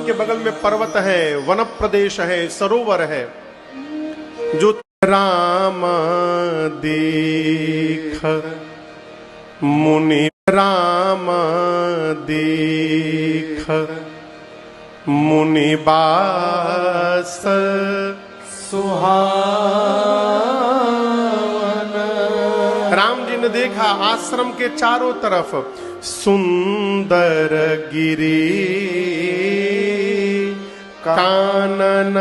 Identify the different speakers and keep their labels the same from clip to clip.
Speaker 1: के बगल में पर्वत है, वन प्रदेश है, सरोवर है। जो राम देख मुनि राम देख मुनि बास सुहावन। राम जी ने देखा आश्रम के चारों तरफ सुंदर गिरी कानन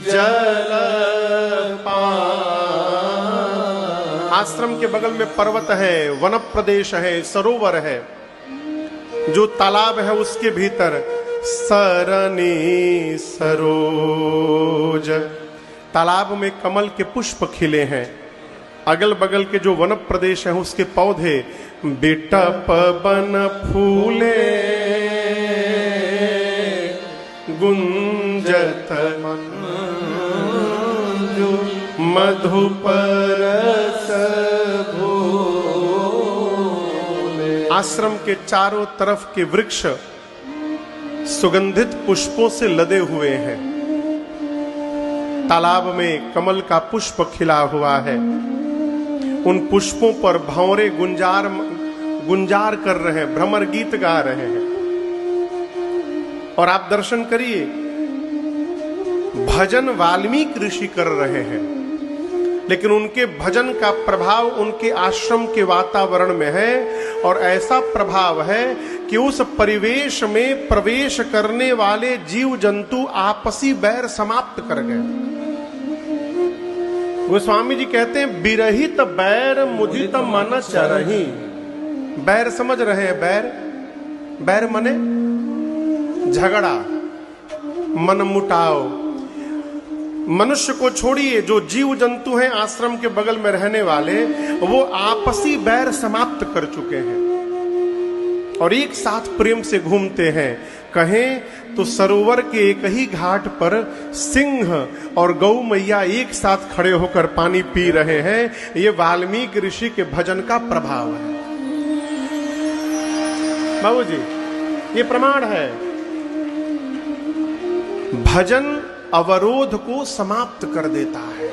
Speaker 1: जल आश्रम के बगल में पर्वत है, वन प्रदेश है, सरोवर है। जो तालाब है उसके भीतर सरनी सरोज, तालाब में कमल के पुष्प खिले हैं। अगल बगल के जो वन प्रदेश है उसके पौधे बिटप बन फूले गुंजत मधुपरस भूले। आश्रम के चारों तरफ के वृक्ष सुगंधित पुष्पों से लदे हुए हैं। तालाब में कमल का पुष्प खिला हुआ है। उन पुष्पों पर भंवरे गुंजार कर रहे हैं, भ्रमर गीत गा रहे हैं। और आप दर्शन करिए, भजन वाल्मीकि ऋषि कर रहे हैं, लेकिन उनके भजन का प्रभाव उनके आश्रम के वातावरण में है। और ऐसा प्रभाव है कि उस परिवेश में प्रवेश करने वाले जीव जंतु आपसी बैर समाप्त कर गए। गोस्वामी जी कहते हैं बिरहित बैर मुदित मन चरहि। बैर समझ रहे हैं? बैर, बैर मने झगड़ा, मन मुटाव। मनुष्य को छोड़िए, जो जीव जंतु हैं आश्रम के बगल में रहने वाले, वो आपसी बैर समाप्त कर चुके हैं और एक साथ प्रेम से घूमते हैं। कहें तो सरोवर के एक ही घाट पर सिंह और गौ मैया एक साथ खड़े होकर पानी पी रहे हैं। ये वाल्मीकि ऋषि के भजन का प्रभाव है। बाबू जी, ये प्रमाण है। भजन अवरोध को समाप्त कर देता है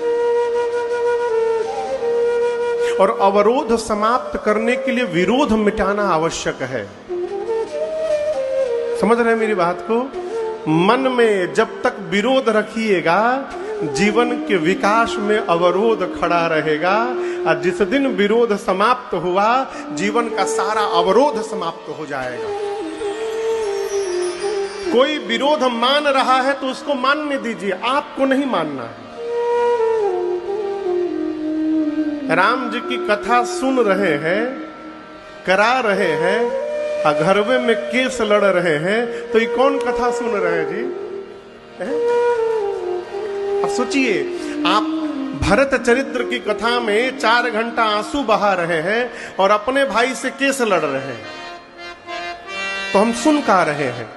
Speaker 1: और अवरोध समाप्त करने के लिए विरोध मिटाना आवश्यक है। समझ रहे हैं मेरी बात को? मन में जब तक विरोध रखिएगा, जीवन के विकास में अवरोध खड़ा रहेगा। और जिस दिन विरोध समाप्त हुआ, जीवन का सारा अवरोध समाप्त हो जाएगा। कोई विरोध मान रहा है तो उसको मानने दीजिए, आपको नहीं मानना है। राम जी की कथा सुन रहे हैं, करा रहे हैं, और घरवे में केस लड़ रहे हैं, तो ये कौन कथा सुन रहे हैं जी? अब सोचिए, आप भरत चरित्र की कथा में 4 घंटा आंसू बहा रहे हैं और अपने भाई से केस लड़ रहे हैं, तो हम सुन का रहे हैं।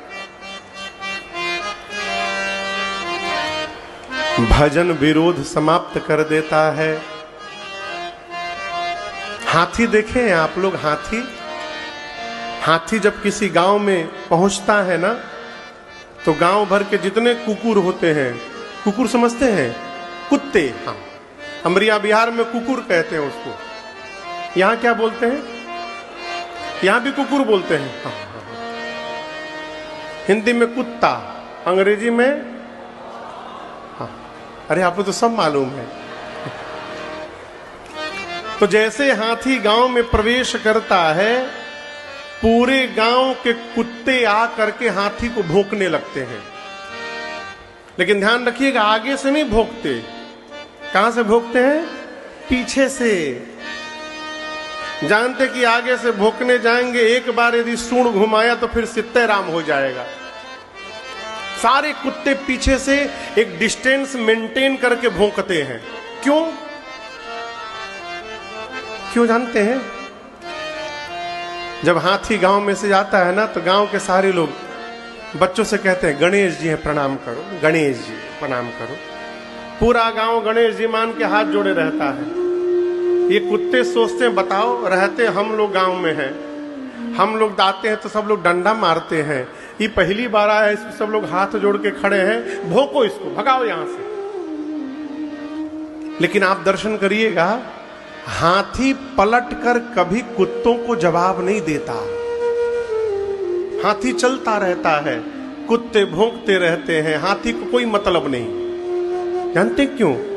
Speaker 1: भजन विरोध समाप्त कर देता है। हाथी देखे हैं आप लोग? हाथी जब किसी गांव में पहुंचता है ना, तो गांव भर के जितने कुकुर होते हैं, कुकुर समझते हैं? कुत्ते। हाँ, अमरिया बिहार में कुकुर कहते हैं उसको। यहां क्या बोलते हैं? यहां भी कुकुर बोलते हैं। हाँ, हाँ। हिंदी में कुत्ता, अंग्रेजी में अरे आपको तो सब मालूम है। तो जैसे हाथी गांव में प्रवेश करता है, पूरे गांव के कुत्ते आ करके हाथी को भौंकने लगते हैं। लेकिन ध्यान रखिएगा, आगे से नहीं भौंकते। कहां से भौंकते हैं? पीछे से। जानते कि आगे से भौंकने जाएंगे, एक बार यदि सूंड घुमाया तो फिर सित्ते राम हो जाएगा। सारे कुत्ते पीछे से एक डिस्टेंस मेंटेन करके भौंकते हैं। क्यों? क्यों जानते हैं? जब हाथी गांव में से जाता है ना, तो गांव के सारे लोग बच्चों से कहते हैं गणेश जी हैं, प्रणाम करो, गणेश जी प्रणाम करो। पूरा गांव गणेश जी मान के हाथ जोड़े रहता है। ये कुत्ते सोचते हैं, बताओ, रहते हम लोग गांव में हैं, हम लोग दाते हैं तो सब लोग डंडा मारते हैं, ये पहली बार आया है, इसमें सब लोग हाथ जोड़ के खड़े हैं, भोंको इसको, भगाओ यहां से। लेकिन आप दर्शन करिएगा, हाथी पलटकर कभी कुत्तों को जवाब नहीं देता। हाथी चलता रहता है, कुत्ते भौंकते रहते हैं, हाथी को कोई मतलब नहीं। जानते क्यों?